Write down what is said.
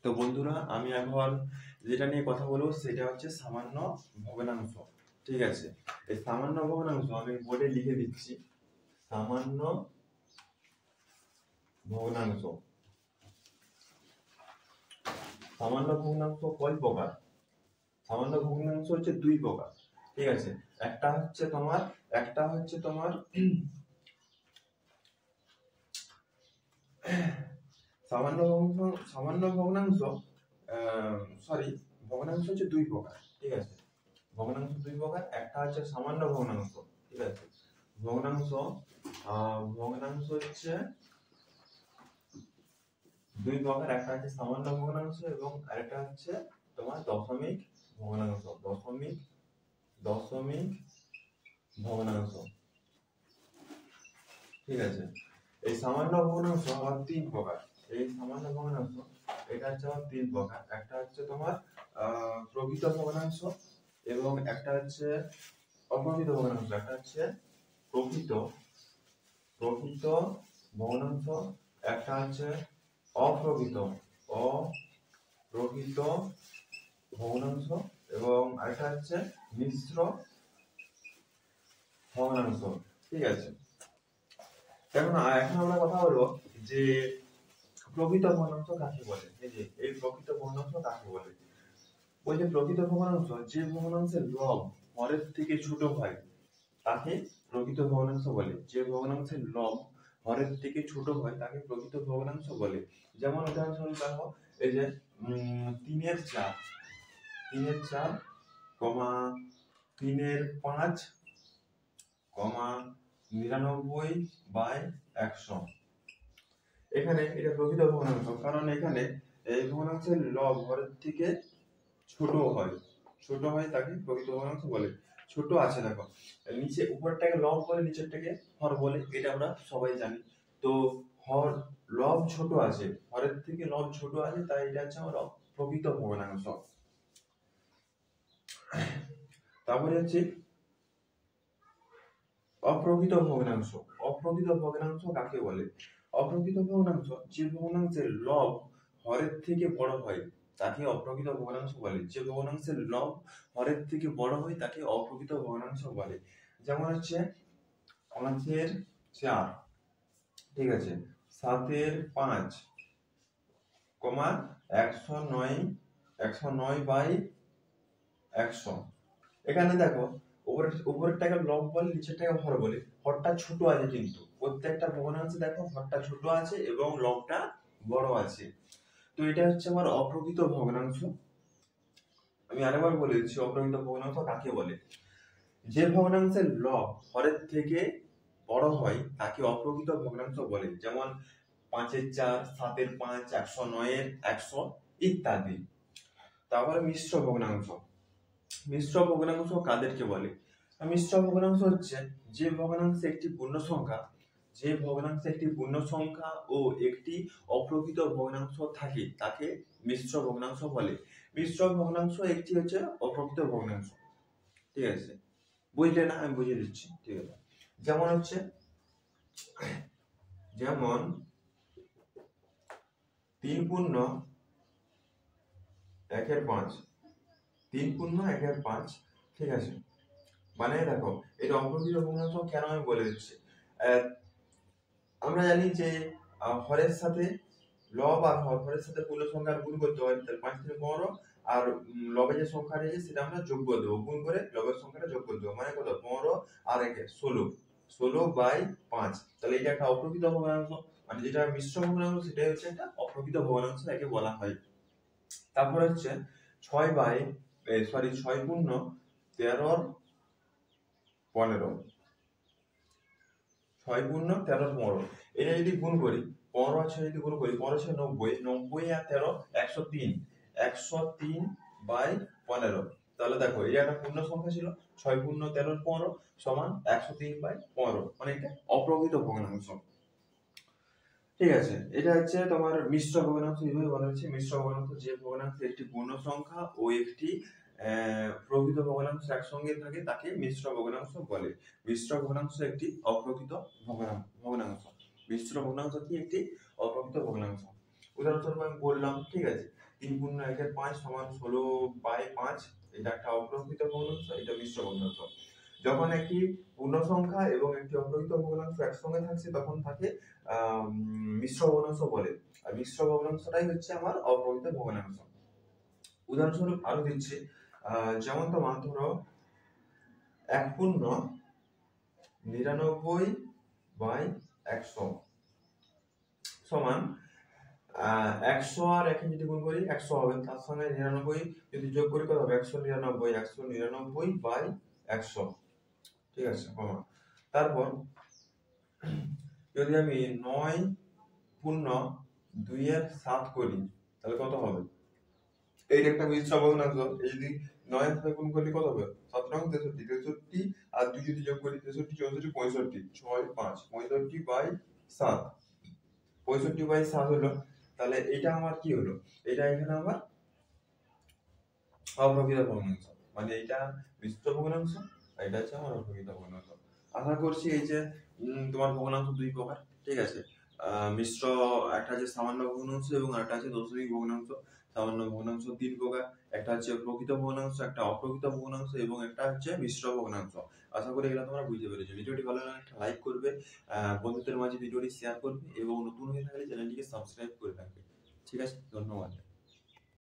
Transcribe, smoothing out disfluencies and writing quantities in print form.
তো বন্ধুরা, আমি এখন যেটা নিয়ে কথা বলবো সেটা হচ্ছে সামান্য ভগ্নাংশ। ঠিক আছে, এই সামান্য ভগ্নাংশ আমি বোর্ডে লিখে দিচ্ছি। সামান্য ভগ্নাংশ। সামান্য ভগ্নাংশ কয় প্রকার? সামান্য ভগ্নাংশ হচ্ছে দুই প্রকার। ঠিক আছে, একটা হচ্ছে তোমার সামান্য ভগ্নাংশ ভগ্নাংশ হচ্ছে দুই প্রকার। ঠিক আছে, ভগ্নাংশ দুই প্রকার। একটা হচ্ছে সামান্য ভগ্নাংশ। ঠিক আছে, ভগ্নাংশ হচ্ছে দুই প্রকার। একটা হচ্ছে সামান্য ভগ্নাংশ এবং আরেকটা হচ্ছে তোমার দশমিক ভগ্নাংশ। দশমিক ভগ্নাংশ। ঠিক আছে, এই সামান্য ভগ্নাংশ আবার তিন প্রকার। এই সামান্য ভগ্নাংশ এটা হচ্ছে আমার তিন প্রকার। একটা হচ্ছে তোমার প্রকৃত ভগ্নাংশ এবং একটা হচ্ছে অপ্রকৃত ভগ্নাংশ। একটা হচ্ছে প্রকৃত ভগ্নাংশ, একটা হচ্ছে অপ্রকৃত ভগ্নাংশ এবং আরেকটা হচ্ছে মিশ্র ভগ্নাংশ। ঠিক আছে, এখন আমরা কথা বলবো যে প্রকৃত ভগ্নাংশ কাকে বলে। এই প্রকৃত ভগ্নাংশ কাকে বলে? ওই যে প্রকৃত ভগ্নাংশ, যে ভগ্নাংশের লব হরের থেকে ছোট হয় তাকে প্রকৃত ভগ্নাংশ বলে। যে ভগ্নাংশের লব হরের থেকে ছোট হয় তাকে প্রকৃত ভগ্নাংশ বলে। যেমন উদাহরণস্বরূপ দেখো, এই যে 3/4, 3/5, 99/100। এখানে এটা প্রকৃত ভগ্নাংশ, কারণ এখানে এই ভগ্নাংশের লব হরের থেকে ছোট হয় তাকে প্রকৃত ভগ্নাংশ বলে। ছোট আছে, দেখো নিচে উপরটাকে লব বলে, নিচেরটাকে হর বলে, এটা আমরা সবাই জানি। তো লব ছোট আছে, হরের থেকে লব ছোট আছে, তাই এটা হচ্ছে আমার প্রকৃত ভগ্নাংশ। তারপরে হচ্ছে অপ্রকৃত ভগ্নাংশ। অপ্রকৃত ভগ্নাংশ কাকে বলে? অপ্রকৃত ভগ্নাংশ, যে ভগ্নাংশের লব হরের থেকে বড় হয় তাকে অপ্রকৃত ভগ্নাংশ বলে। যে ভগ্নাংশের লব হরের থেকে বড় হয় তাকে অপ্রকৃত ভগ্নাংশ বলে। যেমন হচ্ছে 5/4, ঠিক আছে, 7/5, 109/100। এখানে দেখো উপরেরটাকে লব বলে, নিচেরটাকে হর বলে। হরটা ছোট আছে, কিন্তু প্রত্যেকটা ভগ্নাংশে দেখো হরটা ছোট আছে এবং লবটা বড় আছে। তো এটা হচ্ছে আমার অপ্রকৃত ভগ্নাংশ। আমি আরেকবার বলে দিচ্ছি অপ্রকৃত ভগ্নাংশ কাকে বলে। যে ভগ্নাংশের লব হরের থেকে বড় হয় তাকে অপ্রকৃত ভগ্নাংশ বলে। যেমন 5/4, 7/5, 109/100 ইত্যাদি। তারপরে মিশ্র ভগ্নাংশ। মিশ্র ভগ্নাংশ কাদেরকে বলে? মিশ্র ভগ্নাংশ হচ্ছে যে ভগ্নাংশে একটি পূর্ণ সংখ্যা ও একটি অপ্রকৃত ভগ্নাংশ থাকে তাকে মিশ্র ভগ্নাংশ বলে। মিশ্র ভগ্নাংশ একটি হচ্ছে অপ্রকৃত ভগ্নাংশ। ঠিক আছে, বুঝলে না? আমি বুঝিয়ে দিচ্ছি। ঠিক আছে, যেমন 3/1/5, 3/1/5। ঠিক আছে, মানে দেখো এটা অপ্রকৃত ভগ্নাংশ কেন আমি বলে দিচ্ছি। আমরা জানি যে হরের সাথে লব আর হরের সাথে পূর্ণ সংখ্যার গুণ করতে হয়, তাহলে 5/15, আর লবের যে সংখ্যা রয়েছে সেটা আমরা যোগ করে দেবো, গুণ করে লবের সংখ্যাটা যোগ করে দেবো, মানে কত? 15 আর 1 16/5। তাহলে এটা একটা অপ্রকৃত ভগ্নাংশ, মানে যেটা মিশ্র ভগ্নাংশ সেটাই হচ্ছে একটা অপ্রকৃত ভগ্নাংশ, একে বলা হয়। তারপর হচ্ছে 6/13 15, 6/13 এটা যদি গুণ করি, 15 আর 6 যদি গুণ করি, 15 6 90, 90 আর 13 103, 103/15। তাহলে দেখো এটা একটা পূর্ণ সংখ্যা ছিল, 6/13 সমান 103/15, মানে এটা অপ্রকৃত ভগ্নাংশ। ঠিক আছে, এটা হচ্ছে তোমার মিশ্র ভগ্নাংশ। এইভাবে বলা হচ্ছে মিশ্র ভগ্নাংশ, যে ভগ্নাংশে একটি পূর্ণ সংখ্যা ও একটি প্রকৃত ভগ্নাংশ একসঙ্গে থাকে তাকে মিশ্র ভগ্নাংশ বলে। মিশ্র ভগ্নাংশ একটি অপ্রকৃত ভগ্নাংশ। মিশ্র ভগ্নাংশ কি? একটি অপ্রকৃত ভগ্নাংশ। উদাহরণস্বরূপ আমি বললাম, ঠিক আছে, 3 × 1 = 5 = 16/5, এটা একটা অপ্রকৃত ভগ্নাংশ, এটা মিশ্র ভগ্নাংশ। যখন একটি পূর্ণ সংখ্যা এবং একটি অপ্রকৃত ভগ্নাংশ একসঙ্গে থাকছে তখন তাকে মিশ্র ভগ্নাংশ বলে। আর মিশ্র ভগ্নাংশটাই হচ্ছে আমার অপ্রকৃত ভগ্নাংশ। উদাহরণস্বরূপ আরো দিচ্ছি, যেমন তোমার ধরো 1/99/100 সমান 100 আর 1 যদি গুণ করি 100 হবে, তার সঙ্গে 99 যদি যোগ করি কত হবে 199/100। ঠিক আছে, কমা। তারপর যদি আমি 9×2 করি তাহলে কত হবে, এইটা একটা মিশ্র ভগ্নাংশ। এই যদি 9 এর সাথে গুণ করলে কত হবে 7 9 63, 63 আর 2 যদি যোগ করি 63 64 65, 6 5 65/7, 65/7 হলো। তাহলে এটা আমার কি হলো, এটা এখানে আমার অপ্রকৃত ভগ্নাংশ, মানে এটা মিশ্র ভগ্নাংশ আর এটা হচ্ছে আমার অপ্রকৃত ভগ্নাংশ। আশা করছি এই যে তোমার ভগ্নাংশ দুই প্রকার, ঠিক আছে, মিশ্র, একটা হচ্ছে সামান্য ভগ্নাংশ এবং একটা হচ্ছে দশমিক ভগ্নাংশ। সামান্য ভগ্নাংশ 3 প্রকার, একটা হচ্ছে প্রকৃত ভগ্নাংশ, একটা অপ্রকৃত ভগ্নাংশ এবং একটা হচ্ছে মিশ্র ভগ্নাংশ। আশা করি এগুলো তোমরা বুঝতে পেরেছো। ভিডিওটি ভালো লাগলে একটা লাইক করবে, বন্ধুদের মাঝে ভিডিওটি শেয়ার করবে এবং নতুন হয়ে থাকলে চ্যানেলটিকে সাবস্ক্রাইব করে রাখবে। ঠিক আছে, ধন্যবাদ।